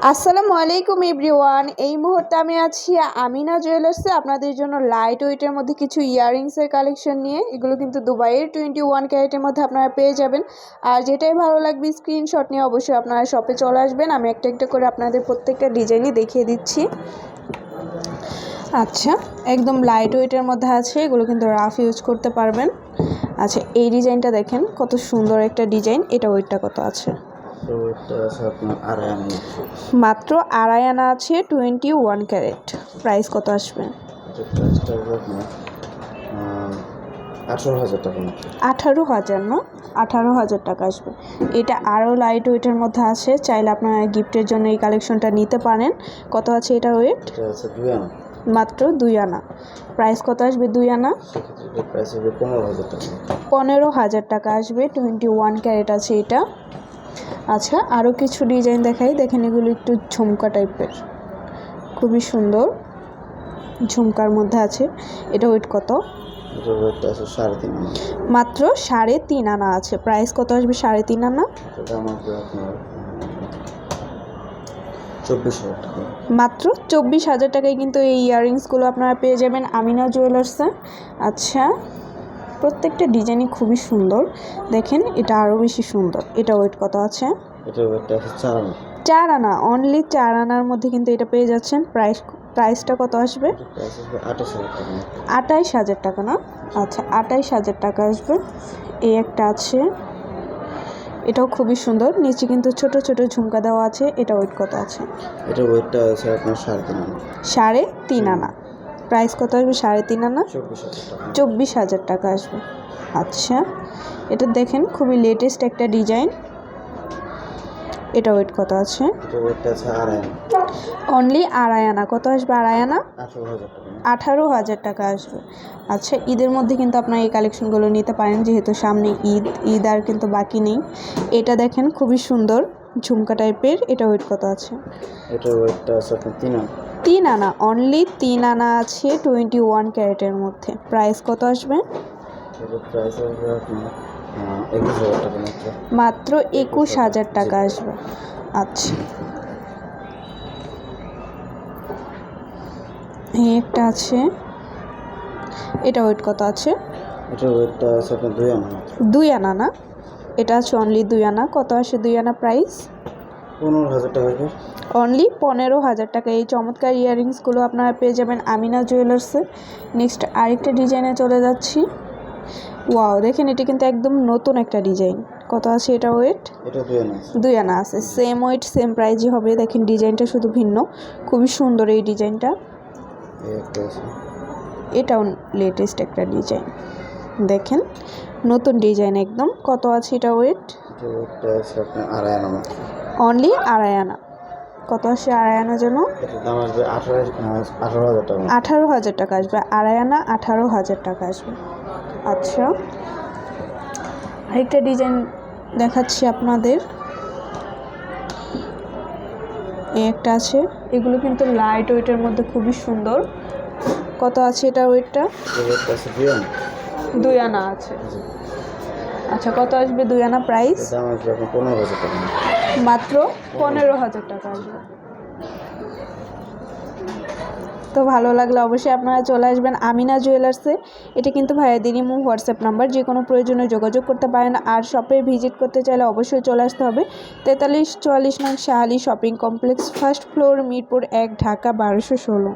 আসসালামু আলাইকুম এভরিওয়ান। এই মুহূর্তে আমি আছি আমিনা জুয়েলার্সে আপনাদের জন্য লাইট ওয়েটের মধ্যে কিছু ইয়াররিংসের কালেকশন নিয়ে। এগুলো কিন্তু দুবাইয়ের 21 ক্যারেটের মধ্যে আপনারা পেয়ে যাবেন। আর যেটাই ভালো লাগবে স্ক্রিনশট নিয়ে অবশ্যই আপনারা শপে চলে আসবেন। আমি একটা একটা করে আপনাদের প্রত্যেকটা ডিজাইনই দেখিয়ে দিচ্ছি। আচ্ছা, একদম লাইট ওয়েটের মধ্যে আছে, এগুলো কিন্তু রাফ ইউজ করতে পারবেন। আচ্ছা, এই ডিজাইনটা দেখেন কত সুন্দর একটা ডিজাইন। এটা ওয়েটটা কত আছে? মাত্র 2.5 আনা আছে, 21 ক্যারেট। প্রাইস কত আসবে? 18,000 টাকা। 18,000 না, 18,000 টাকা আসবে। এটা আরও লাইট ওয়েটের মধ্যে আছে, চাইলে আপনারা গিফটের জন্য এই কালেকশনটা নিতে পারেন। কত আছে এটা ওয়েট? মাত্র 2 আনা। প্রাইস কত আসবে 2 আনা? 15,000 টাকা আসবে। 21 ক্যারেট আছে এটা। আচ্ছা, আরও কিছু ডিজাইন দেখাই, দেখেন এগুলো একটু ঝুমকা টাইপের, খুবই সুন্দর ঝুমকার মধ্যে আছে। এটা ওয়েট কত? মাত্র 3.5 আনা আছে। প্রাইস কত আসবে 3.5 আনা? 24,000 টাকা। মাত্র 24,000 টাকায় কিন্তু এই ইয়াররিংসগুলো আপনারা পেয়ে যাবেন আমিনা জুয়েলার্সে। আচ্ছা, প্রত্যেকটা ডিজাইনই খুবই সুন্দর। দেখেন এটা আরও বেশি সুন্দর। এটা ওয়েট কত আছে? এটা ওয়েট আছে 4 আনা। 4 আনা, অনলি 4 আনার মধ্যে কিন্তু এটা পেয়ে যাচ্ছেন। প্রাইসটা কত আসবে? 28,000 টাকা না? আচ্ছা, 28,000 টাকা আসবে। এই একটা আছে, এটাও খুবই সুন্দর, নিচে কিন্তু ছোট ছোট ঝুমকা দেওয়া আছে। এটা ওয়েট কত আছে? এটা ওয়েটটা আছে আপনার 3.5 আনা। 3.5 আনা। প্রাইস কত আসবে 3.5 আনা? 24,000 টাকা আসবে। আচ্ছা, এটা দেখেন খুবই লেটেস্ট একটা ডিজাইন। এটা ওয়েট কত আছে? এটা ওয়েটটা আছে 2.5 আনা। অনলি 2.5 আনা। কত আসবে 2.5 আনা? 18,000 টাকা। 18,000 টাকা আসবে। আচ্ছা, ঈদের মধ্যে কিন্তু আপনারা এই কালেকশনগুলো নিতে পারেন, যেহেতু সামনে ঈদ আর কিন্তু বাকি নেই। এটা দেখেন খুবই সুন্দর ঝুমকা টাইপের। এটা ওয়েট কত আছে? এটা ওয়েটটা আছে আপনার 3 আনা। 3 আনা, অনলি 3 আনা আছে 21 ক্যারেটের মধ্যে। প্রাইস কত আসবে? এটার প্রাইস আসবে আপনার 21,000 টাকা মাত্র 21,000 টাকা আসবে। আচ্ছা, এই একটা আছে, এটা ওয়েট কত আছে? এটা ওয়েটটা আছে আপনার 2 আনা। 2 আনা না? এটা আছে অনলি 2 আনা। কত আসে 2 আনা প্রাইস? 15,000 টাকা আসবে। অনলি 15,000 টাকা এই চমৎকার ইয়াররিংসগুলো আপনারা পেয়ে যাবেন আমিনা জুয়েলার্সে। নেক্সট আরেকটা ডিজাইনে চলে যাচ্ছি। ওয়াও, দেখেন এটা কিন্তু একদম নতুন একটা ডিজাইন। কত আছে এটা ওয়েট? এটা 2 আনা। 2 আনা আছে। সেম ওয়েট সেম প্রাইজই হবে। দেখেন ডিজাইনটা শুধু ভিন্ন, খুবই সুন্দর এই ডিজাইনটা। এটাও লেটেস্ট একটা ডিজাইন, দেখেন নতুন ডিজাইন একদম। কত আছে এটা ওয়েট? এটা আছে আপনার 2.5 আনা মাত্র। অনলি 2.5 আনা। কত আসে 2.5 আনার জন্য? এটার দাম আসবে 18,000 টাকা। 18,000 টাকা আসবে। 2.5 আনা 18,000 টাকা আসবে। আচ্ছা, আরেকটা ডিজাইন দেখাচ্ছি আপনাদের। এই একটা আছে, এগুলো কিন্তু লাইট ওয়েটের মধ্যে খুবই সুন্দর। কত আছে এটা ওয়েটটা? 2 আনা আছে। আচ্ছা, কত আসবে 2 আনা প্রাইস? দাম আসবে আপনার 15,000 টাকা। মাত্র 15,000 টাকা আসবে। তো ভালো লাগলে অবশ্যই আপনারা চলে আসবেন আমিনা জুয়েলার্সে। এটা কিন্তু ভাইয়াদের ইমো হোয়াটসঅ্যাপ নাম্বার, যে কোনো প্রয়োজনে যোগাযোগ করতে পারেন। আর শপে ভিজিট করতে চাইলে অবশ্যই চলে আসতে হবে 4344 নং Shah Ali shopping complex, first floor, Mirpur 1, Dhaka 1216।